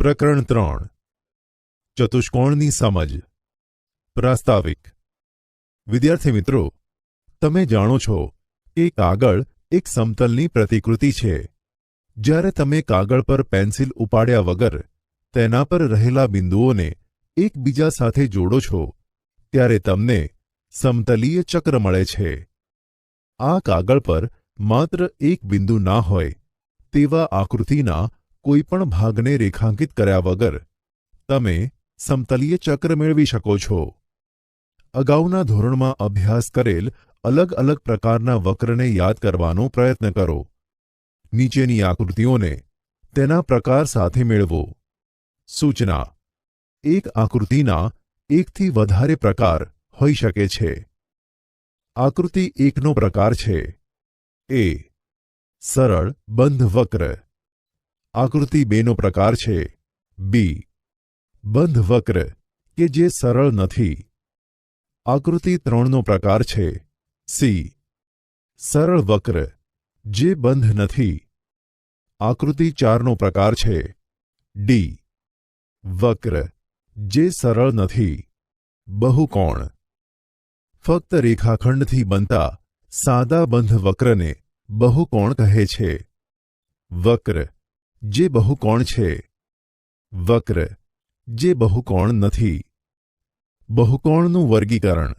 પ્રકરણ 3 ચતુષ્કોણની સમજ પ્રાસ્તાવિક વિદ્યાર્થી મિત્રો, તમે જાણો છો કે કાગળ એક સમતલની પ્રતિકૃતિ છે. જ્યારે તમે કાગળ પર પેન્સિલ ઉપાડ્યા વગર તેના પર રહેલા બિંદુઓને એકબીજા સાથે જોડો છો ત્યારે તમને સમતલીય ચક્ર મળે છે. આ કાગળ પર માત્ર એક બિંદુ ના હોય તેવા આકૃતિના કોઈપણ ભાગને રેખાંકિત કર્યા વગર તમે સમતલીય ચક્ર મેળવી શકો છો. અગાઉના ધોરણમાં અભ્યાસ કરેલ અલગ અલગ પ્રકારના વક્રને યાદ કરવાનો પ્રયત્ન કરો. નીચેની આકૃતિઓને તેના પ્રકાર સાથે મેળવો. સૂચના: એક આકૃતિના એકથી વધારે પ્રકાર હોઈ શકે છે. આકૃતિ 1નો પ્રકાર છે એ. સરળ બંધ વક્ર. આકૃતિ 2નો પ્રકાર છે બી. બંધ વક્ર કે જે સરળ નથી. આકૃતિ 3નો પ્રકાર છે સી. સરળ વક્ર જે બંધ નથી. આકૃતિ 4નો પ્રકાર છે ડી. વક્ર જે સરળ નથી. બહુકોણ. ફક્ત રેખાખંડથી બનતા સાદા બંધ વક્રને બહુકોણ કહે છે. વક્ર જે બહુકોણ છે. વક્ર જે બહુકોણ નથી. બહુકોણનું વર્ગીકરણ.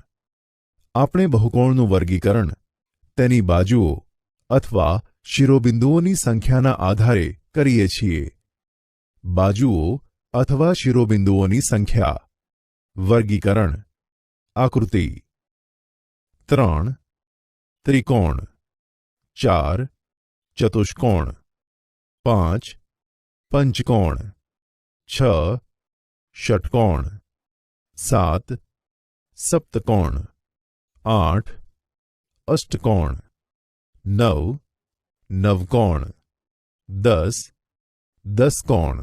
આપણે બહુકોણનું વર્ગીકરણ તેની બાજુઓ અથવા શિરોબિંદુઓની સંખ્યાના આધારે કરીએ છીએ. બાજુઓ અથવા શિરોબિંદુઓની સંખ્યા. વર્ગીકરણ. આકૃતિ 3 ત્રિકોણ, 4 ચતુષ્કોણ, 5 પંચકોણ, 6 ષટકોણ, 7 સપ્તકોણ, 8 અષ્ટકોણ, 9 નવકોણ, 10 દસકોણ,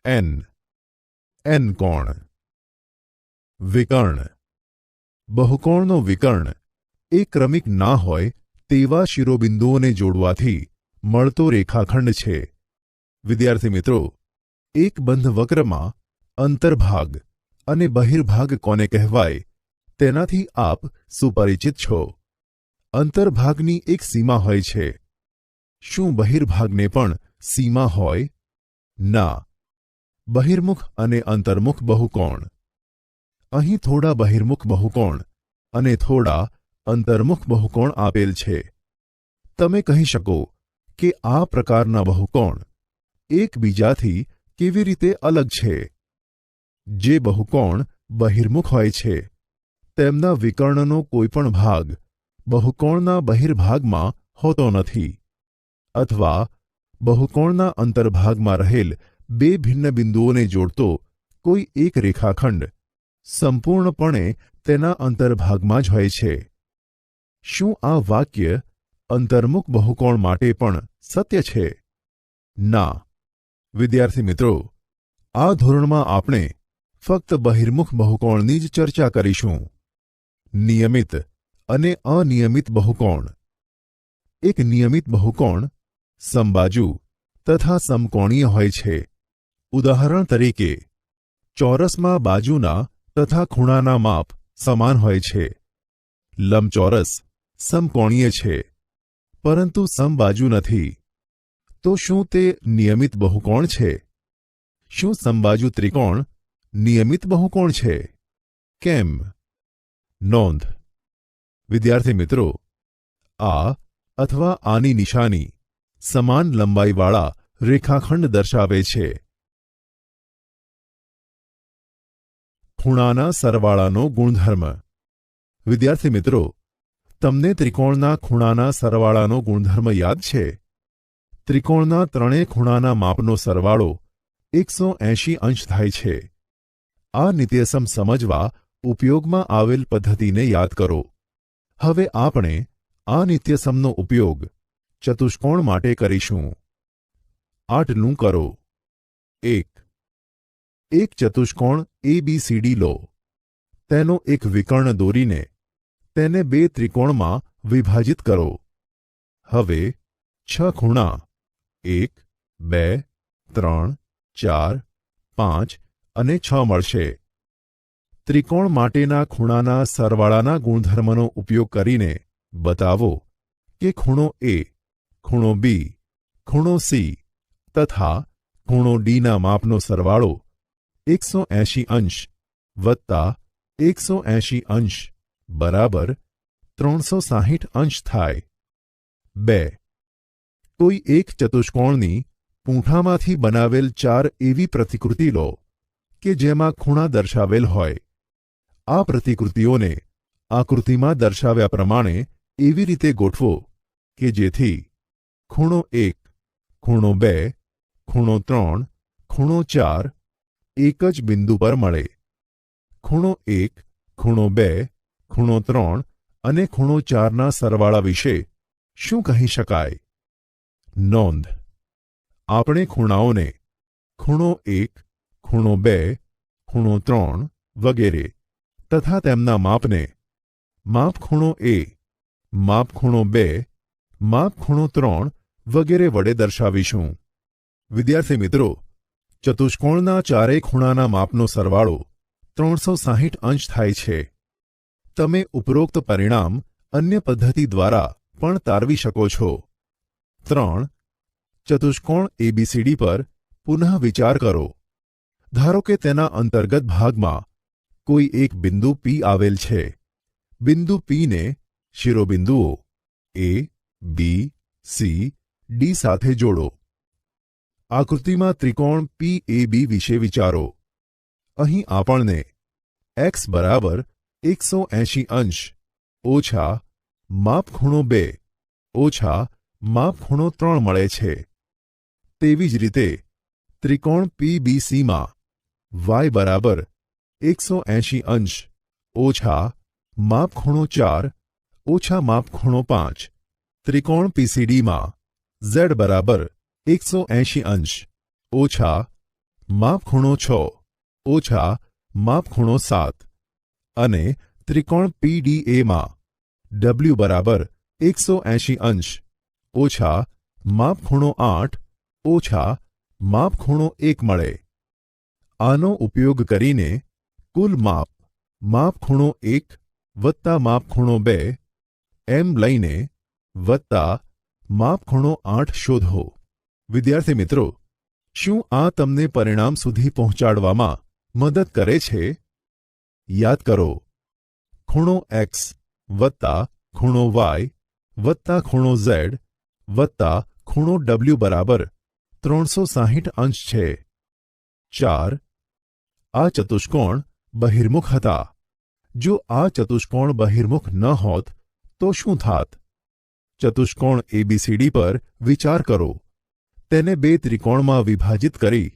n કોણ. વિકર્ણ. બહુકોણનો વિકર્ણ એ ક્રમિક ના હોય તેવા શિરોબિંદુઓને જોડવાથી મળતો રેખાખંડ છે. વિદ્યાર્થી મિત્રો, એક બંધ વક્રમાં અંતર્ભાગ અને બહિર્ભાગ કોને કહેવાય તેનાથી આપ સુપરિચિત છો. અંતર્ભાગની એક સીમા હોય છે. શું બહિર્ભાગને પણ સીમા હોય? ના. બહિર્મુખ અને અંતર્મુખ બહુકોણ. અહીં થોડા બહિર્મુખ બહુકોણ અને થોડા અંતર્મુખ બહુકોણ આપેલ છે. તમે કહી શકો કે આ પ્રકારના બહુકોણ એકબીજાથી કેવી રીતે અલગ છે? જે બહુકોણ બહિર્મુખ હોય છે તેમના વિકર્ણનો કોઈપણ ભાગ બહુકોણના બહિર્ભાગમાં હોતો નથી, અથવા બહુકોણના અંતર્ભાગમાં રહેલ બે ભિન્ન બિંદુઓને જોડતો કોઈ એક રેખાખંડ સંપૂર્ણપણે તેના અંતર્ભાગમાં જ હોય છે. શું આ વાક્ય અંતર્મુખ બહુકોણ માટે પણ સત્ય છે? ના. વિદ્યાર્થી મિત્રો, આ ધોરણમાં આપણે ફક્ત બહિર્મુખ બહુકોણની જ ચર્ચા કરીશું. નિયમિત અને અનિયમિત બહુકોણ. એક નિયમિત બહુકોણ સમબાજુ તથા સમકોણીય હોય છે. ઉદાહરણ તરીકે, ચોરસમાં બાજુના તથા ખૂણાના માપ સમાન હોય છે. લંબચોરસ સમકોણીય છે પરંતુ સમબાજુ નથી. તો શું તે નિયમિત બહુકોણ છે? શું સમબાજુ ત્રિકોણ નિયમિત બહુકોણ છે? કેમ? નોંધ. વિદ્યાર્થી મિત્રો, આ અથવા આની નિશાની સમાન લંબાઈવાળા રેખાખંડ દર્શાવે છે. ખૂણાના સરવાળાનો ગુણધર્મ. વિદ્યાર્થી મિત્રો, તમને ત્રિકોણના ખૂણાના સરવાળાનો ગુણધર્મ યાદ છે? ત્રિકોણના ત્રણેય ખૂણાના માપનો સરવાળો 180 અંશ થાય છે. આ નિત્યસમ સમજવા ઉપયોગમાં આવેલ પદ્ધતિને યાદ કરો. હવે આપણે આ નિત્યસમનો ઉપયોગ ચતુષ્કોણ માટે કરીશું. આટલું કરો. 1. એક ચતુષ્કોણ ABCD લો. તેનો એક વિકર્ણ દોરીને તેને બે ત્રિકોણમાં વિભાજિત કરો. હવે 6 ખૂણા 1, 2, 3, 4, 5 અને 6 મળશે. ત્રિકોણ માટેના ખૂણાના સરવાળાના ગુણધર્મનો ઉપયોગ કરીને બતાવો કે ખૂણો એ, ખૂણો બી, ખૂણો સી તથા ખૂણો ડીના માપનો સરવાળો 180 અંશ વત્તા 180 અંશ બરાબર 360 અંશ થાય. 2. કોઈ એક ચતુષ્કોણની પૂંઠામાંથી બનાવેલ 4 એવી પ્રતિકૃતિ લો કે જેમાં ખૂણા દર્શાવેલ હોય. આ પ્રતિકૃતિઓને આકૃતિમાં દર્શાવ્યા પ્રમાણે એવી રીતે ગોઠવો કે જેથી ખૂણો 1, ખૂણો 2, ખૂણો 3, ખૂણો 4 એક જ બિંદુ પર મળે. ખૂણો 1, ખૂણો 2, ખૂણો 3 અને ખૂણો 4ના સરવાળા વિશે શું કહી શકાય? નોંધ: આપણે ખૂણાઓને ખૂણો 1, ખૂણો 2, ખૂણો 3 વગેરે તથા તેમના માપને માપ ખૂણો એ, માપ ખૂણો 2, માપ ખૂણો 3 વગેરે વડે દર્શાવીશું. વિદ્યાર્થી મિત્રો, ચતુષ્કોણના ચારેય ખૂણાના માપનો સરવાળો 360 અંશ થાય છે. તમે ઉપરોક્ત પરિણામ અન્ય પદ્ધતિ દ્વારા પણ તારવી શકો છો. 3. ચતુષ્કોણ એબીસીડી પર પુનઃ વિચાર કરો. ધારો કે તેના અંતર્ગત ભાગમાં કોઈ એક બિંદુ પી આવેલ છે. બિંદુ પીને શિરોબિંદુઓ એ, બી, સી, ડી સાથે જોડો. આકૃતિમાં ત્રિકોણ પીએબી વિશે વિચારો. અહીં આપણને એક્સ બરાબર 180 અંશ ઓછા માપ ખૂણો 2 ઓછા માપ ખૂણો 3 મળે છે. તેવી જ રીતે ત્રિકોણ પીબીસીમાં વાય બરાબર 180 અંશ ઓછા માપ ખૂણો 4 ઓછા માપ ખૂણો 5. ત્રિકોણ પીસીડીમાં ઝેડ બરાબર 180 અંશ ઓછા માપ ખૂણો 6 ઓછા માપ ખૂણો 7 અને ત્રિકોણ પીડીએમાં ડબલ્યુ બરાબર 180 અંશ ઓછા માપ ખૂણો 8 ઓછા માપ ખૂણો 1 મળે. આનો ઉપયોગ કરીને કુલ માપ ખૂણો 1 વત્તા માપ ખૂણો 2 એમ લઈને વત્તા માપ ખૂણો 8 શોધો. વિદ્યાર્થી મિત્રો, શું આ તમને પરિણામ સુધી પહોંચાડવામાં મદદ કરે છે? યાદ કરો, ખૂણો એક્સ વત્તા ખૂણો વાય વત્તા ખૂણો ઝેડ વત્તા ખૂણો ડબલ્યુ બરાબર 360 અંશ છે. 4. આ ચતુષ્કોણ બહિર્મુખ હતા. જો આ ચતુષ્કોણ બહિર્મુખ ન હોત તો શું થાત? ચતુષ્કોણ એબીસીડી પર વિચાર કરો. તેને 2 ત્રિકોણમાં વિભાજિત કરી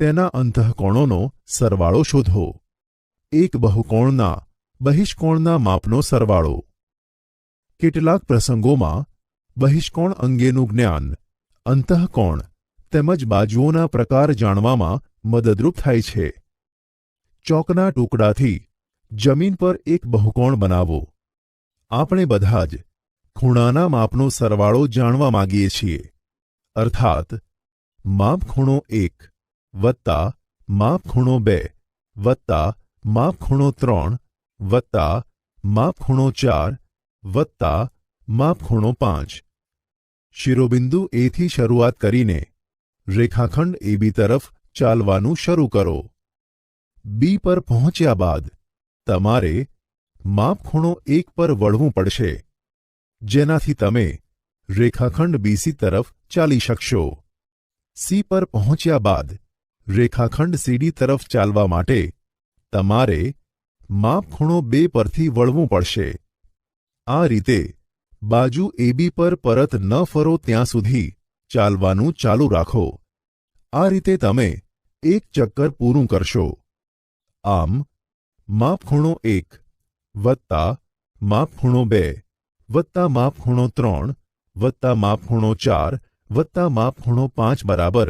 તેના અંતઃકોણોનો સરવાળો શોધો. એક બહુકોણના બહિષ્કોણના માપનો સરવાળો. કેટલાક પ્રસંગોમાં બહિષ્કોણ અંગેનું જ્ઞાન અંતઃકોણ તેમજ બાજુઓના પ્રકાર જાણવામાં મદદરૂપ થાય છે. ચોકના ટુકડાથી જમીન પર એક બહુકોણ બનાવો. આપણે બધા જ ખૂણાના માપનો સરવાળો જાણવા માંગીએ છીએ. અર્થાત માપ ખૂણો 1 વત્તા માપ ખૂણો 2 વત્તા માપ ખૂણો 3 વત્તા માપ ખૂણો 4 વત્તા માપ ખૂણો 5. શિરોબિંદુ એથી શરૂઆત કરીને રેખાખંડ એબી તરફ ચાલવાનું શરૂ કરો. બી પર પહોંચ્યા બાદ તમારે માપ ખૂણો 1 પર વળવું પડશે, જેનાથી તમે રેખાખંડ બીસી તરફ ચાલી શકશો. સી પર પહોંચ્યા બાદ રેખાખંડ સીડી તરફ ચાલવા માટે તમારે માપ ખૂણો 2 પરથી વળવું પડશે. આ રીતે બાજુ એબી પર પરત ન ફરો ત્યાં સુધી ચાલવાનું ચાલુ રાખો. આ રીતે તમે એક ચક્કર પૂરું કરશો. આમ માપ ખૂણો 1 વત્તા માપ ખૂણો 2 વત્તા માપ ખૂણો 3 વત્તા માપ ખૂણો 4 વત્તા માપ ખૂણો 5 બરાબર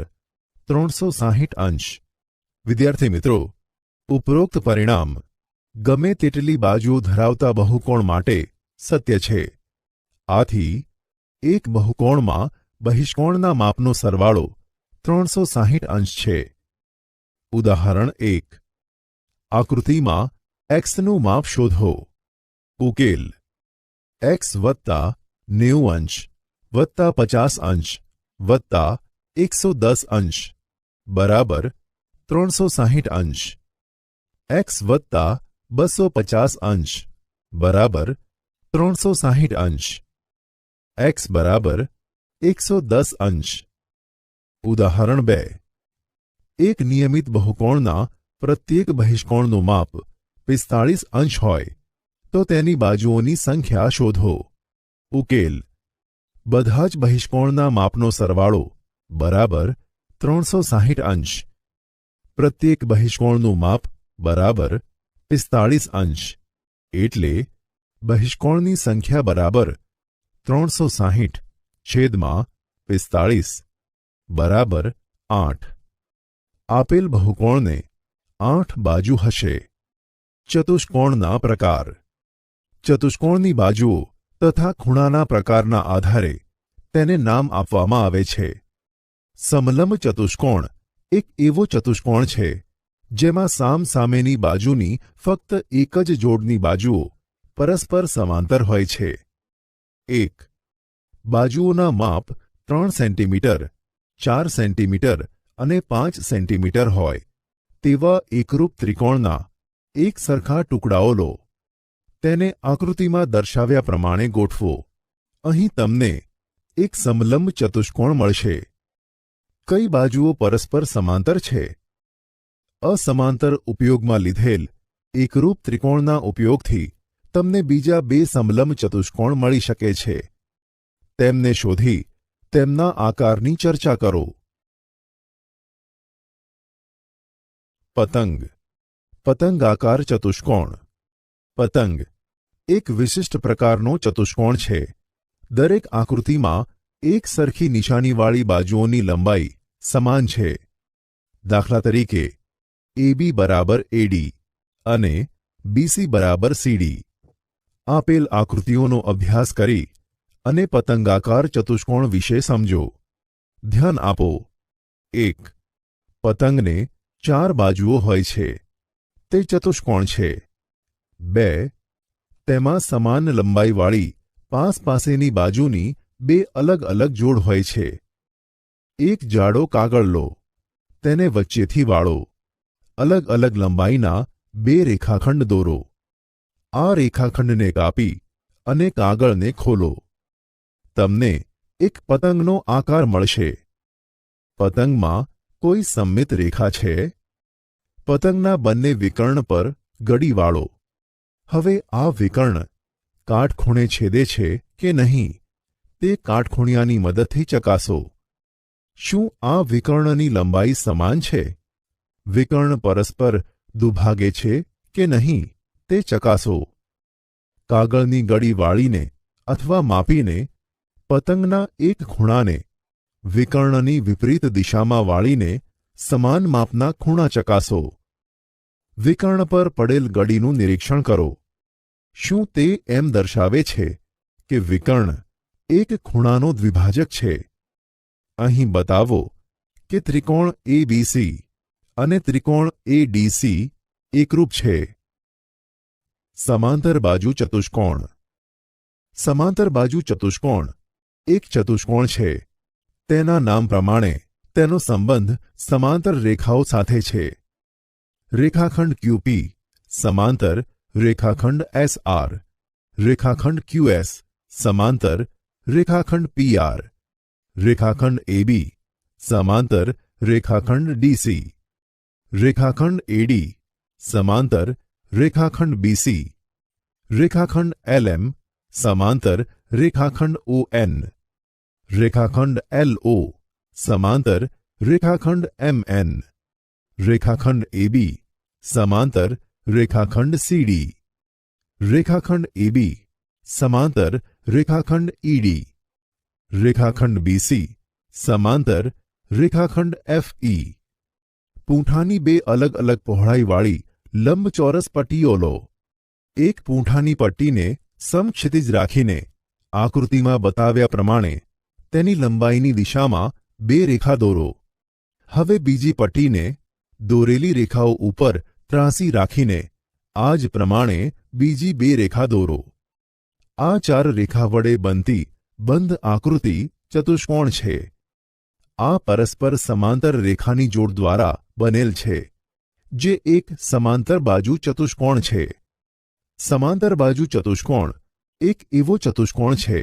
360 અંશ. વિદ્યાર્થી મિત્રો, ઉપરોક્ત પરિણામ ગમે તેટલી બાજુઓ ધરાવતા બહુકોણ માટે સત્ય છે. આથી એક બહુકોણમાં બહિષ્કોણના માપનો સરવાળો 360 અંશ છે ઉદાહરણ 1. આકૃતિમાં એક્સનું માપ શોધો. ઉકેલ: એક્સ વત્તા 90 અંશ વત્તા 50 અંશ વત્તા 110 અંશ બરાબર 360 અંશ. એક્સ વત્તા 250 અંશ બરાબર 360 અંશ. એક્સ બરાબર 110 અંશ. ઉદાહરણ 2. એક નિયમિત બહુકોણના પ્રત્યેક બહિષ્કોણનું માપ 45 અંશ હોય તો તેની બાજુઓની સંખ્યા શોધો. ઉકેલ: બધા જ બહિષ્કોણના માપનો સરવાળો બરાબર 360 અંશ. પ્રત્યેક બહિષ્કોણનું માપ બરાબર 45 અંશ એટલે બહિષ્કોણની સંખ્યા બરાબર 360 છેદમાં 45 બરાબર 8. આપેલ બહુકોણને 8 બાજુ હશે. ચતુષ્કોણના પ્રકાર: ચતુષ્કોણની બાજુઓ તથા ખૂણાના પ્રકારના આધારે તેને નામ આપવામાં આવે છે. સમલંબ ચતુષ્કોણ એક એવો ચતુષ્કોણ છે જેમાં સામસામેની બાજુની ફક્ત એક જ જોડની બાજુઓ પરસ્પર સમાંતર હોય છે. 1. બાજુઓના માપ 3 સેન્ટીમીટર, 4 સેન્ટીમીટર અને 5 સેન્ટીમીટર હોય તેવા એકરૂપ ત્રિકોણના એક સરખા ટુકડાઓ લો. તેને આકૃતિમાં દર્શાવ્યા પ્રમાણે ગોઠવો. અહીં તમને એક સમલંબ ચતુષ્કોણ મળશે. કઈ બાજુઓ પરસ્પર સમાંતર છે? અસમાંતર ઉપયોગમાં લીધેલ એકરૂપ ત્રિકોણના ઉપયોગથી તમને બીજા 2 સમલંબ ચતુષ્કોણ મળી શકે છે. તેમને શોધી તેમના આકારની ચર્ચા કરો. પતંગ. પતંગાકાર ચતુષ્કોણ. પતંગ એક વિશિષ્ટ પ્રકારનો ચતુષ્કોણ છે. દરેક આકૃતિમાં એક સરખી નિશાનીવાળી બાજુઓની લંબાઈ સમાન છે. દાખલા તરીકે AB બરાબર AD અને BC બરાબર CD. આપેલ આકૃતિઓનો અભ્યાસ કરી અને પતંગાકાર ચતુષ્કોણ વિશે સમજો. ધ્યાન આપો. 1. પતંગને 4 બાજુઓ હોય છે. તે ચતુષ્કોણ છે. 2. તેમાં સમાન લંબાઈવાળી પાસેની બાજુની 2 અલગ અલગ જોડ હોય છે. એક જાડો કાગળ લો, તેને વચ્ચેથી વાળો. અલગ અલગ લંબાઈના 2 રેખાખંડ દોરો. આ રેખાખંડને કાપી અને કાગળને ખોલો. તમને એક પતંગનો આકાર મળશે. પતંગમાં કોઈ સમમિત રેખા છે? પતંગના બંને વિકર્ણ પર ગડી વાળો. હવે આ વિકર્ણ કાટખૂણે છેદે છે કે નહીં તે કાટખૂણિયાની મદદથી ચકાસો. શું આ વિકર્ણની લંબાઈ સમાન છે? વિકર્ણ પરસ્પર દુભાગે છે કે નહીં તે ચકાસો. કાગળની ગડી વાળીને અથવા માપીને પતંગના એક ખૂણાને વિકર્ણની વિપરીત દિશામાં વાળીને સમાન માપના ખૂણા ચકાસો. વિકર્ણ પર પડેલ ગડીનું નિરીક્ષણ કરો. શું તે એમ દર્શાવે છે કે વિકર્ણ એક ખૂણાનો દ્વિભાજક છે? અહીં બતાવો કે ત્રિકોણ ABC અને ત્રિકોણ ADC એકરૂપ છે. સમાંતર બાજુ ચતુષ્કોણ. સમાંતર બાજુ ચતુષ્કોણ એક ચતુષ્કોણ છે. તેના નામ પ્રમાણે તેનો સંબંધ સમાંતર રેખાઓ સાથે છે. રેખાખંડ QP સમાંતર રેખાખંડ SR, રેખાખંડ QS સમાંતર રેખાખંડ PR, રેખાખંડ AB સમાંતર રેખાખંડ DC, રેખાખંડ AD સમાંતર રેખાખંડ BC, રેખાખંડ LM સમાંતર રેખાખંડ ON, રેખાખંડ LO સમાંતર રેખાખંડ MN, રેખાખંડ AB સમાંતર રેખાખંડ CD, રેખાખંડ AB સમાંતર રેખાખંડ ED, રેખાખંડ BC સમાંતર રેખાખંડ FE. પૂંઠાની 2 અલગ અલગ પહોળાઈવાળી લંબચોરસ પટ્ટીઓ લો. એક પૂંઠાની પટ્ટીને સમક્ષિતિજ રાખીને આકૃતિમાં બતાવ્યા પ્રમાણે તેની લંબાઈની દિશામાં 2 રેખા દોરો. હવે બીજી પટ્ટીને દોરેલી રેખાઓ ઉપર ત્રાંસી રાખીને આ જ પ્રમાણે બીજી બે રેખા દોરો. આ 4 રેખા વડે બનતી બંધ આકૃતિ ચતુષ્કોણ છે. આ પરસ્પર સમાંતર રેખાની જોડ દ્વારા બનેલ છે, જે એક સમાંતર બાજુ ચતુષ્કોણ છે. સમાંતર બાજુ ચતુષ્કોણ એક એવો ચતુષ્કોણ છે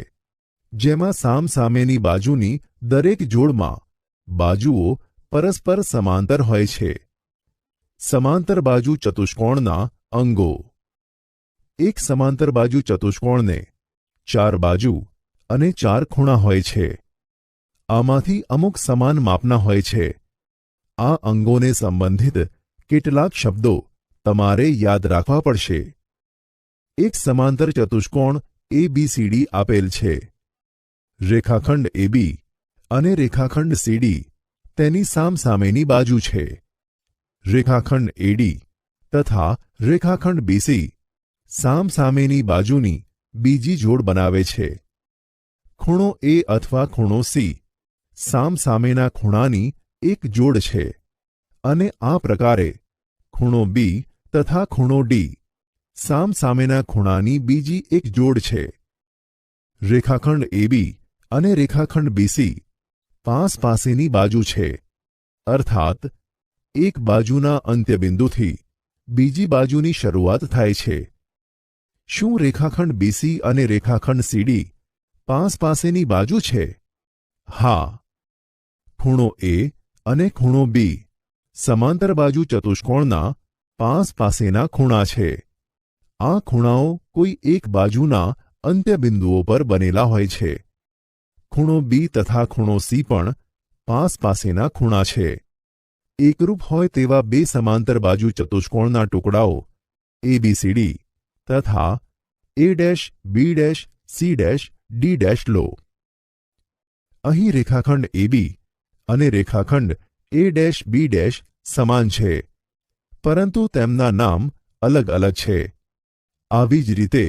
જેમાં સામસામેની બાજુની દરેક જોડમાં બાજુઓ પરસ્પર સમાંતર હોય છે. સમાંતર બાજુ ચતુષ્કોણના અંગો. એક સમાંતર બાજુ ચતુષ્કોણને 4 બાજુ અને 4 ખૂણા હોય છે. આમાંથી અમુક સમાન માપના હોય છે. આ અંગોને સંબંધિત કેટલાક શબ્દો તમારે યાદ રાખવા પડશે. એક સમાંતર ચતુષ્કોણ ABCD આપેલ છે. રેખાખંડ AB અને રેખાખંડ CD તેની સામસામેની બાજુ છે. રેખાખંડ AD તથા રેખાખંડ BC સામસામેની બાજુની બીજી જોડ બનાવે છે. ખૂણો A અથવા ખૂણો C સામસામેના ખૂણાની એક જોડ છે અને આ પ્રકારે ખૂણો B તથા ખૂણો D સામસામેના ખૂણાની બીજી એક જોડ છે. રેખાખંડ AB અને રેખાખંડ BC પાસેની બાજુ છે, અર્થાત એક બાજુના અંત્યબિંદુથી બીજી બાજુની શરૂઆત થાય છે. શું રેખાખંડ BC અને રેખાખંડ CD પાસેની બાજુ છે? હા. ખૂણો A અને ખૂણો B સમાંતર બાજુ ચતુષ્કોણના પાસેના ખૂણા છે. આ ખૂણાઓ કોઈ એક બાજુના અંત્યબિંદુઓ પર બનેલા હોય છે. ખૂણો B તથા ખૂણો C પણ પાસેના ખૂણા છે. એકરૂપ હોય તેવા બે સમાંતર બાજુ ચતુષ્કોણના ટુકડાઓ ABCD તથા A', B', C', D' લો. અહીં રેખાખંડ AB અને રેખાખંડ A', B' સમાન છે, પરંતુ તેમના નામ અલગ અલગ છે. આવી જ રીતે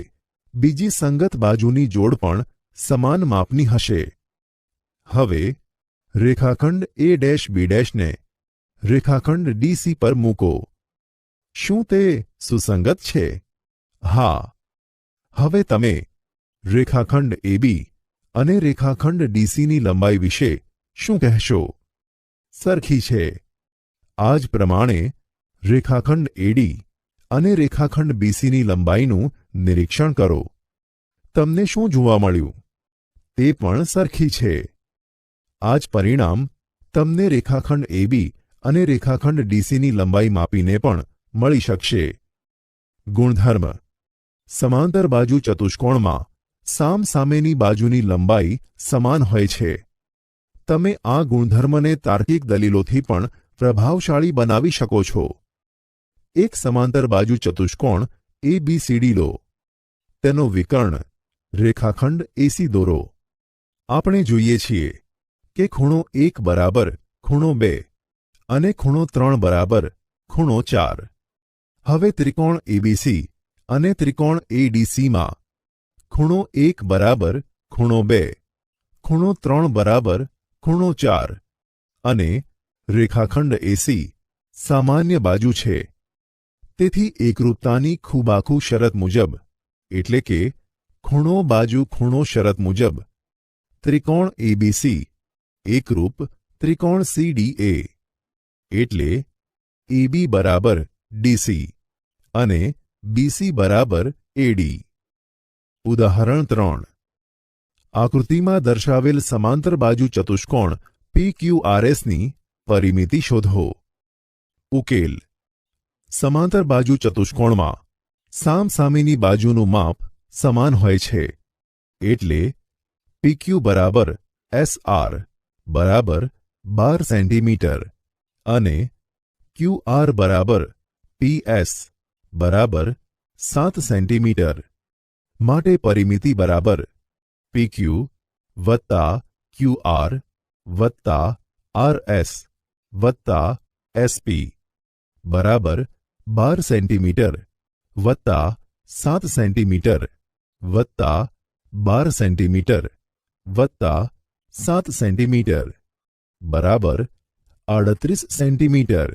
બીજી સંગત બાજુની જોડ પણ સમાન માપની હશે. હવે રેખાખંડ A', B' ને રેખાખંડ DC પર મૂકો. શું તે સુસંગત છે? હા. હવે તમે રેખાખંડ AB અને રેખાખંડ DCની લંબાઈ વિશે શું કહેશો? સરખી છે. આ જ પ્રમાણે રેખાખંડ AD અને રેખાખંડ BCની લંબાઈનું નિરીક્ષણ કરો. તમને શું જોવા મળ્યું? તે પણ સરખી છે. આ જ પરિણામ તમને રેખાખંડ AB અને રેખાખંડ DCની લંબાઈ માપીને પણ મળી શકશે. ગુણધર્મ. સમાંતર બાજુ ચતુષ્કોણમાં સામસામેની બાજુની લંબાઈ સમાન હોય છે. તમે આ ગુણધર્મને તાર્કિક દલીલોથી પણ પ્રભાવશાળી બનાવી શકો છો. એક સમાંતર બાજુ ચતુષ્કોણ ABCD લો. તેનો વિકર્ણ રેખાખંડ AC દોરો. આપણે જોઈએ છીએ કે ખૂણો 1 બરાબર ખૂણો 2 અને ખૂણો 3 બરાબર ખૂણો 4. હવે ત્રિકોણ ABC અને ત્રિકોણ ADCમાં ખૂણો 1 બરાબર ખૂણો 2, ખૂણો 3 બરાબર ખૂણો 4 અને રેખાખંડ AC સામાન્ય બાજુ છે. તેથી એકરૂપતાની ખૂબાખૂ શરત મુજબ, એટલે કે ખૂણો બાજુ ખૂણો શરત મુજબ, ત્રિકોણ ABC એકરૂપ ત્રિકોણ CDA, એટલે AB બરાબર DC અને BC બરાબર AD. ઉદાહરણ 3. આકૃતિમાં દર્શાવેલ સમાંતર બાજુ ચતુષ્કોણ PQRSની પરિમિતિ શોધો. ઉકેલ. સમાંતર બાજુ ચતુષ્કોણમાં સામસામેની બાજુનું માપ સમાન હોય છે, એટલે PQ બરાબર SR બરાબર 12 સેન્ટીમીટર અને QR બરાબર PS બરાબર 7 સેન્ટીમીટર. માટે પરિમિતિ બરાબર PQ વત્તા QR વત્તા RS વત્તા SP બરાબર 12 સેન્ટીમીટર વત્તા 7 સેન્ટીમીટર વત્તા 12 સેન્ટીમીટર વત્તા 7 સેન્ટીમીટર બરાબર 38 સેન્ટીમીટર.